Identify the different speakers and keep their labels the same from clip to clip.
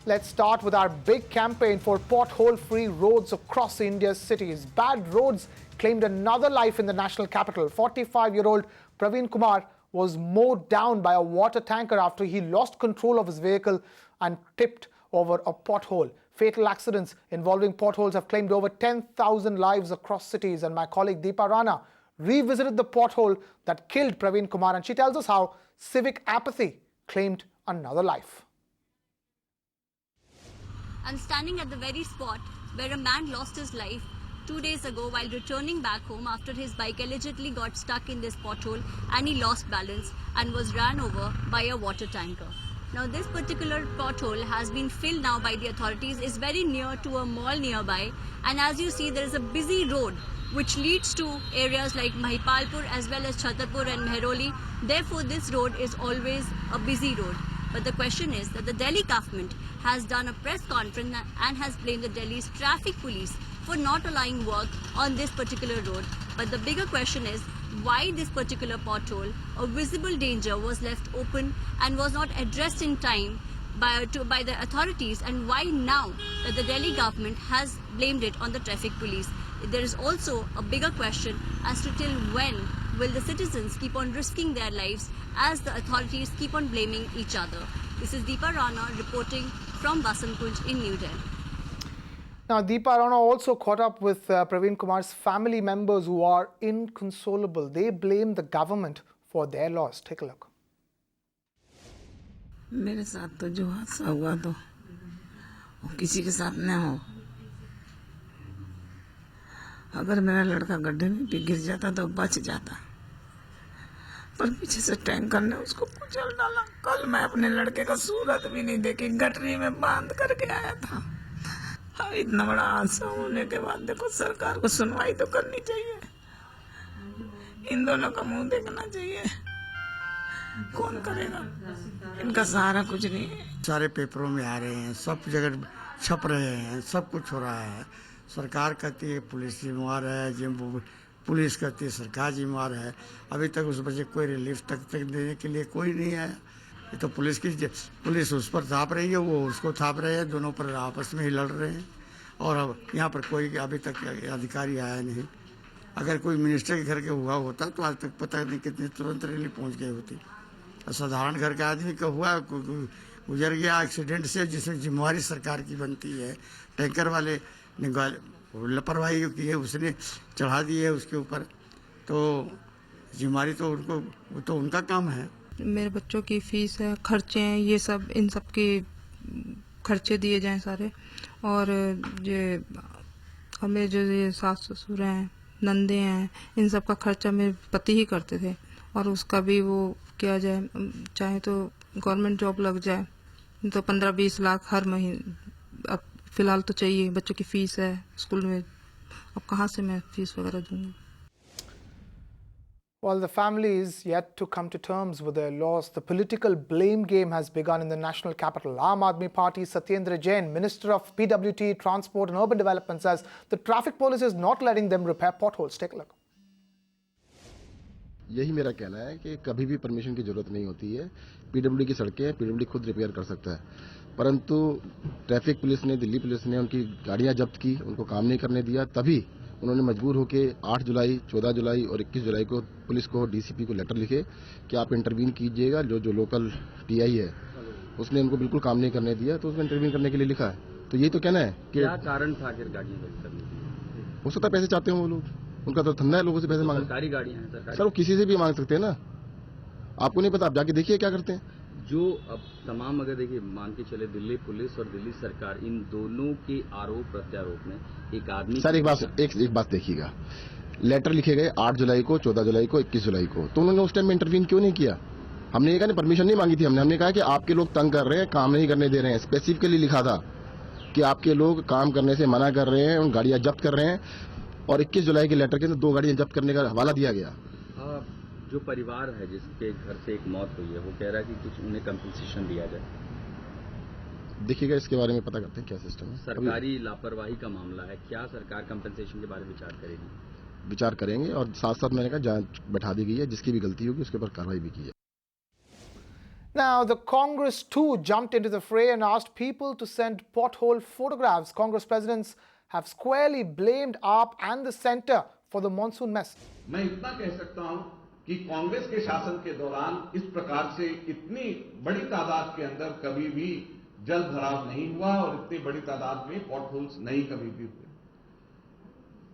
Speaker 1: Let's start with our big campaign for pothole-free roads across India's cities. Bad roads claimed another life in the national capital. 45-year-old Praveen Kumar was mowed down by a water tanker after he lost control of his vehicle and tipped over a pothole. Fatal accidents involving potholes have claimed over 10,000 lives across cities, and my colleague Deepa Rana revisited the pothole that killed Praveen Kumar, and she tells us how civic apathy claimed another life.
Speaker 2: I'm standing at the very spot where a man lost his life 2 days ago while returning back home after his bike allegedly got stuck in this pothole and he lost balance and was ran over by a water tanker. Now this particular pothole has been filled now by the authorities, is very near to a mall nearby, and as you see there is a busy road which leads to areas like Mahipalpur as well as Chhatarpur and Mehroli. Therefore this road is always a busy road. But the question is that the Delhi government has done a press conference and has blamed the Delhi's traffic police for not allowing work on this particular road. But the bigger question is why this particular pothole, a visible danger, was left open and was not addressed in time by the authorities, and why now that the Delhi government has blamed it on the traffic police. There is also a bigger question as to till when will the citizens keep on risking their lives as the authorities keep on blaming each other. This is Deepa Rana reporting from Basant Kunj in New Delhi.
Speaker 1: Now, Deepa Rana also caught up with Praveen Kumar's family members who are inconsolable. They blame the government for their loss. Take a look.
Speaker 3: मेरे साथ तो जो हादसा हुआ तो वो किसी के साथ न हो। अगर मेरा लड़का गड्ढे में भी गिर जाता तो बच जाता, पर पीछे से टैंकर ने उसको कुचल डाला। कल मैं अपने लड़के का सूरत भी नहीं देखी, गटरी में बांध करके आया था। हाँ, इतना बड़ा हादसा होने के बाद देखो सरकार को सुनवाई तो करनी चाहिए, इन दोनों का मुंह देखना चाहिए। कौन करेगा? इनका सहारा कुछ नहीं है।
Speaker 4: सारे पेपरों में आ रहे हैं, सब जगह छप रहे हैं, सब कुछ हो रहा है। सरकार कहती है पुलिस जिम्मेवार है, पुलिस कहती है सरकार जिम्मेवार है। अभी तक उस बच्चे कोई रिलीफ तक देने के लिए कोई नहीं आया। ये तो पुलिस उस पर थाप रही है, वो उसको थाप रहे हैं, दोनों पर आपस में ही लड़ रहे हैं। और अब यहाँ पर कोई अभी तक अधिकारी आया नहीं। अगर कोई मिनिस्टर के घर के हुआ होता तो आज तक पता नहीं कितनी तुरंत रिलीफ पहुँच गई होती। साधारण घर के आदमी का हुआ, गुजर गया एक्सीडेंट से, जिसमें जिम्मेवारी सरकार की बनती है। टैंकर वाले ने लापरवाही की है, उसने चढ़ा दी है उसके ऊपर, तो जिम्मेवारी तो उनका काम है।
Speaker 5: मेरे बच्चों की फीस है, खर्चे हैं, ये सब, इन सब के खर्चे दिए जाएं सारे। और ये हमें जो ये सास ससुर हैं, नंदे हैं, इन सब का खर्चा मेरे पति ही करते थे, और उसका भी वो किया जाए। चाहे तो गवर्नमेंट जॉब लग जाए तो 15-20 लाख हर महीने अब फिलहाल तो चाहिए। बच्चों की फीस है स्कूल में, अब कहाँ से मैं फीस वगैरह दूंगी?
Speaker 1: While the family is yet to come to terms with their loss, the political blame game has begun in the national capital. Aam Aadmi Party Satyendra Jain, Minister of PWT, Transport and Urban Development, says the traffic police is not letting them repair potholes. Take a look.
Speaker 6: यही मेरा कहना है कि कभी भी permission की जरूरत नहीं होती है। पीडब्ल्यूडी की सड़कें पीडब्ल्यूडी खुद रिपेयर कर सकता है, परंतु ट्रैफिक पुलिस ने, दिल्ली पुलिस ने उनकी गाड़ियां जब्त की, उनको काम नहीं करने दिया। तभी उन्होंने मजबूर होकर 8 जुलाई, 14 जुलाई और 21 जुलाई को पुलिस को, डीसीपी को लेटर लिखे कि आप इंटरवीन कीजिएगा। जो लोकल टीआई है उसने उनको बिल्कुल काम नहीं करने दिया, तो उसने इंटरवीन करने के लिए लिखा है। तो यही तो कहना है कि
Speaker 7: क्या कारण था कि गाड़ी जब्त करने?
Speaker 6: हो सकता है पैसे चाहते हो वो लोग, उनका तो धंधा है लोगों से पैसे मांगना।
Speaker 7: सरकारी गाड़ियां हैं सरकारी।
Speaker 6: सर वो किसी से भी मांग सकते हैं ना, आपको नहीं पता, आप जाके देखिए क्या करते हैं।
Speaker 7: जो अब तमाम, अगर देखिए मान के चले दिल्ली पुलिस और दिल्ली सरकार, इन दोनों के आरोप प्रत्यारोप में एक आदमी।
Speaker 6: सर एक बात देखिएगा, लेटर लिखे गए 8 जुलाई को, 14 जुलाई को, 21 जुलाई को, तो उन्होंने उस टाइम में इंटरवीन क्यों नहीं किया? हमने ये कहा परमिशन नहीं मांगी थी, हमने कहा कि आपके लोग तंग कर रहे हैं, काम नहीं करने दे रहे हैं। स्पेसिफिकली लिखा था कि आपके लोग काम करने से मना कर रहे हैं, उन गाड़ियां जब्त कर रहे हैं, और 21 जुलाई के लेटर के अंदर 2 गाड़ियां जब्त करने का हवाला दिया गया।
Speaker 7: जो परिवार है जिसके घर से एक मौत हुई है, वो कह रहा है कि कुछ उन्हें कंपनसेशन दिया जाए।
Speaker 6: देखिएगा, इसके बारे में पता करते हैं क्या सिस्टम है।
Speaker 7: सरकारी लापरवाही का मामला है, क्या सरकार कंपनसेशन के बारे में विचार करेगी?
Speaker 6: विचार करेंगे, और साथ साथ मैंने कहा जांच बैठा दी गई है, जिसकी भी गलती होगी उसके ऊपर कार्रवाई भी की जाए।
Speaker 1: Now, the Congress too jumped into the fray and asked people to send pothole photographs. Congress presidents have squarely blamed AAP and the centre for the monsoon mess.
Speaker 8: मैं इतना कह सकता हूं कि कांग्रेस के शासन के दौरान इस प्रकार से इतनी बड़ी तादाद के अंदर कभी भी जल भराव नहीं हुआ और इतनी बड़ी तादाद में पॉटहोल्स नहीं कभी भी हुए।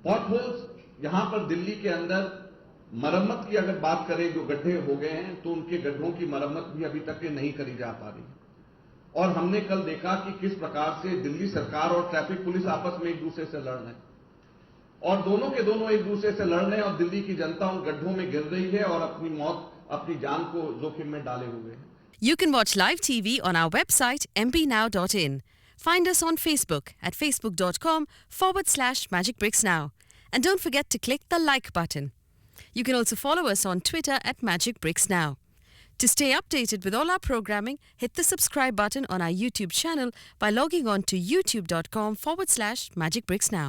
Speaker 8: पॉटहोल्स यहां पर दिल्ली के अंदर मरम्मत की अगर बात करें, जो गड्ढे हो गए हैं तो उनके गड्ढों की मरम्मत भी अभी तक नहीं करी जा पा रही है। और हमने कल देखा कि किस प्रकार से दिल्ली सरकार और ट्रैफिक पुलिस आपस में एक दूसरे से लड़ रहे हैं और दोनों के दोनों एक दूसरे से लड़ रहे हैं और दिल्ली की जनता उन गड्ढों में गिर रही है और अपनी मौत, अपनी जान को जोखिम में डाले हुए है।
Speaker 9: You can watch live TV on our website mpnow.in. Find us on Facebook at facebook.com/magicbricksnow. And don't forget to click the like button. You can also follow us on Twitter at magicbricksnow. To stay updated with all our programming, hit the subscribe button on our YouTube channel by logging on to youtube.com/magicbricksnow.